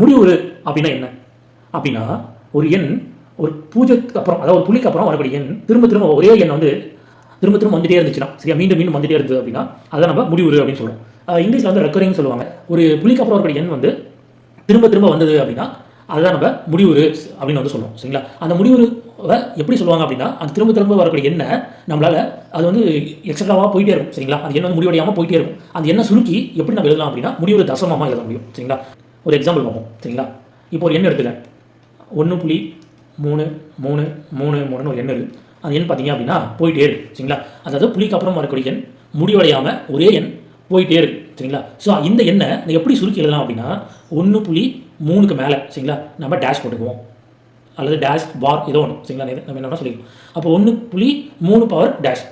முடிவுறு அப்படின்னா என்ன அப்படின்னா, ஒரு எண் ஒரு பூஜ்ஜியத்துக்கு அப்புறம், அதாவது ஒரு புள்ளிக்கு அப்புறம் வரக்கூடிய எண் திரும்ப திரும்ப ஒரே எண் வந்து திரும்ப திரும்ப வந்துட்டே இருந்துச்சுன்னா, சரியா, மீண்டும் மீண்டும் வந்துட்டே இருந்தது அப்படின்னா அதை நம்ம முடிவுறு அப்படின்னு சொல்லுவோம். இங்கிலீஷில் வந்து ரெக்கரிங் சொல்லுவாங்க. ஒரு புள்ளிக்கு அப்புறம் வரக்கூடிய எண் வந்து திரும்ப திரும்ப வந்தது அப்படின்னா அதுதான் நம்ம முடிவுறு அப்படின்னு வந்து சொல்லுவோம். சரிங்களா, அந்த முடிவுறுவை எப்படி சொல்லுவாங்க அப்படின்னா, அந்த திரும்ப திரும்ப வரக்கூடிய எண்ணை நம்மளால் அது வந்து எக்ஸ்ட்ராவாக போயிட்டே இருக்கும். சரிங்களா, அந்த எண்ணை வந்து முடிவடையாமல் போயிட்டே இருக்கும். அந்த எண்ணை சுருக்கி எப்படி நம்ம எழுதலாம் அப்படின்னா முடிவுறு தசமமாக எழுத முடியும். சரிங்களா, ஒரு எக்ஸாம்பிள் பார்ப்போம். சரிங்களா, இப்போ ஒரு எண் எடுத்துக்கேன், 1.33333 ஒரு எண் இருக்குது. அந்த எண் பார்த்தீங்க அப்படின்னா போயிட்டே இருக்குது. சரிங்களா, அதாவது புள்ளிக்கு அப்புறம் வரக்கூடிய எண் முடிவடையாமல் ஒரே எண் போயிட்டே இருக்குது. சரிங்களா, ஸோ இந்த எண்ணை எப்படி சுருக்கி எழுதலாம் அப்படின்னா 1.3க்கு மேலே, சரிங்களா, நம்ம டேஷ் போட்டுக்குவோம் அல்லது டேஷ் பார் ஏதோ ஒன்று. சரிங்களா, நம்ம என்ன சொல்லிக்கலாம். அப்போ 1.3 பவர் டேஷ்.